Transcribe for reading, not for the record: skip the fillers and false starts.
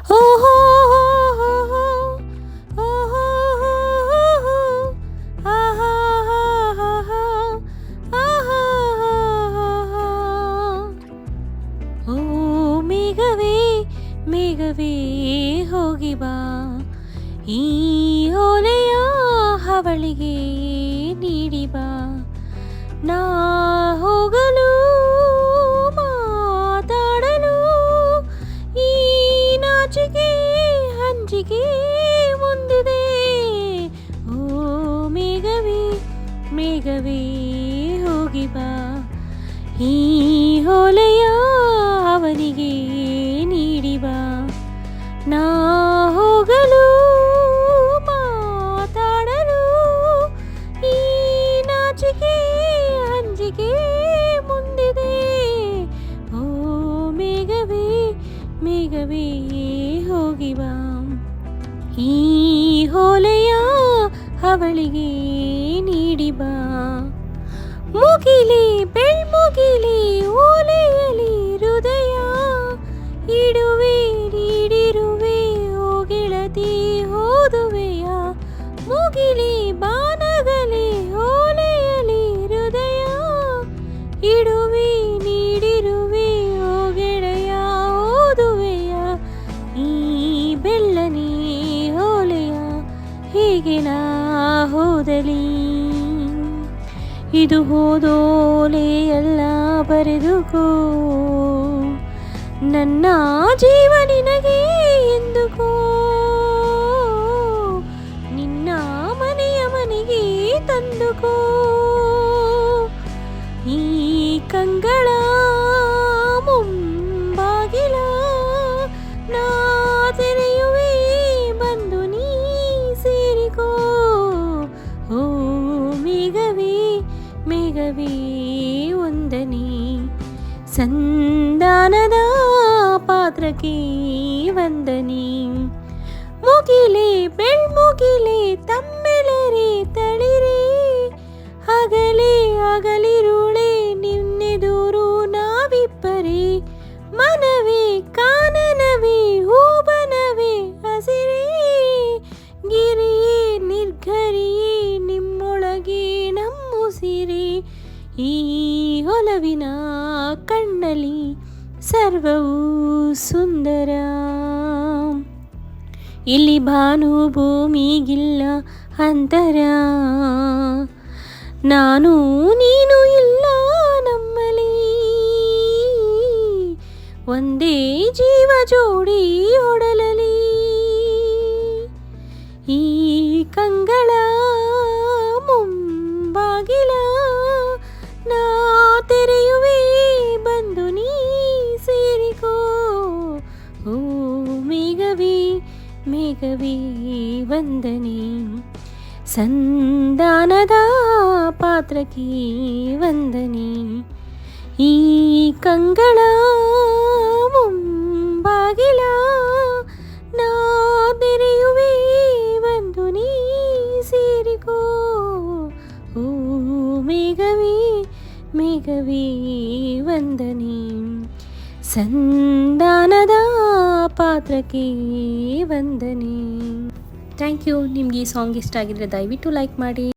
ಓಹೋ ಓಹೋ ಆಹಾ ಆಹಾ ಓ ಮೇಘವೇ ಮೇಘವೇ ಹೋಗಿ ಬಾ, ಈ ಓಲೆಯ ಹವಳಿಗೆ ನೀಡಿ ಬಾ. ನಾ ಹೋಗಲು ಮಾತಾಡಲು ಈ ನಾಚಿಕೆ ಹಂಚಿಕೆ ಮುಂದಿದೆ. ಓ ಮೇಘವೇ ಮೇಘವೇ ಹೋಗಿ ಬಾ, ಈ ಓಲೆಯ ಅವನಿಗೆ ನೀಡಿ ಬಾ. ನಾ ಹೋಗಲು ಮಾತಾಡಲು ಈ ನಾಚಿಕೆ ಹಂಚಿಕೆ ಮುಂದಿದೆ. ಓ ಮೇಘವೇ ಮೇಘವೇ ಹೋಗಿ ಬಾ, ಈ ಓಲೆಯ ಅವಳಿಗೆ ನೀಡಿ ಬಾ. ಮುಗಿಲಿ ಬೆಳ್ಮುಗಿಲಿ ಓಲೆಯಲಿ ಹೃದಯ ಇಡುವೆ ನೀಡಿರುವೆ ಓ ಗೆಳತಿ ಹೋದುವೆಯ. ಮುಗಿಲಿ ಬಾನಗಲಿ ಓಲೆಯಲಿ ಹೃದಯ ಇಡುವೆ ನೀಡಿರುವೆ ಓ ಗೆಳೆಯ ಓದುವೆಯ. ಈ ಬೆಳ್ಳನಿ ಓಲೆಯ ಹೀಗೆ ನಾ ಹೋದಲಿ, ಇದು ಹೋದೋಲೆ ಎಲ್ಲ ಬರೆದುಕೋ. ನನ್ನ ಜೀವ ನಿನಗೆ ಎಂದುಕೋ, ನಿನ್ನ ಮನೆಯ ಮನೆಗೆ ತಂದುಕೋ. ಈ ಕಂಗಳ ಮುಂಬಾಗಿಲ ನಾ ತೆರೆಯುವೆ, ಬಂದು ನೀ ಸೇರಿಕೋ. ಓ ಮೇಘವೇ ಮೇಘವೇ ವಂದನೆ, ಸಂಧಾನದ ಪಾತ್ರಕ್ಕೆ ವಂದನೆ. ಮುಗಿಲೆ ಬೆಳ್ಮುಗಿಲೆ ತಮ್ಮೆಲರೆ ತಳಿರೆ, ಹಗಲೇ ಹಗಲಿರುಳೆ ನಿನ್ನೆದುರು ನಾವಿಬ್ಬರೇ. ಮನವೇ ಕಾನನವೇ ಹೂಬನವೇ ಹಸಿರೇ, ಗಿರಿಯೇ ನಿರ್ಘರಿಯೇ ನಿಮ್ಮೊಳಗೆ ನಮ್ಮುಸಿರೇ. ಈ ಒಲವಿನ ಕಣ್ಣಲ್ಲಿ ಸರ್ವವೂ ಸುಂದರ, ಇಲ್ಲಿ ಭಾನು ಭೂಮಿಗಿಲ್ಲ ಅಂತರ. ನಾನು ನೀನು ಇಲ್ಲ ನಮ್ಮಲ್ಲಿ, ಒಂದೇ ಜೀವ ಜೋಡಿ ಒಡಲಲಿ. ಈ ಕಂಗಳ ಮುಂಬಾಗಿಲ ನಾ ತೆರೆಯುವೆ, ಬಂದು ನೀ ಸೇರಿಕೋ. ಓ ಮೇಘವೇ ಮೇಘವೇ ವಂದನೆ, ಸಂಧಾನದ ಪಾತ್ರಕ್ಕೆ ವಂದನೆ. ಈ ಕಂಗಳ ಮುಂಬಾಗಿಲ ನಾ ತೆರೆಯುವೆ, ಬಂದು ನೀ ಸೇರಿಕೋ. ಓ ಮೇಘವೇ ಮೇಘವೇ ವಂದನೆ, ಸಂಧಾನದ ಪಾತ್ರಕ್ಕೆ ವಂದನೆ. Thank you. ನಿಮಗೆ ಈ ಸಾಂಗ್ ಇಷ್ಟ ಆಗಿದ್ರೆ ದಯವಿಟ್ಟು ಲೈಕ್ ಮಾಡಿ.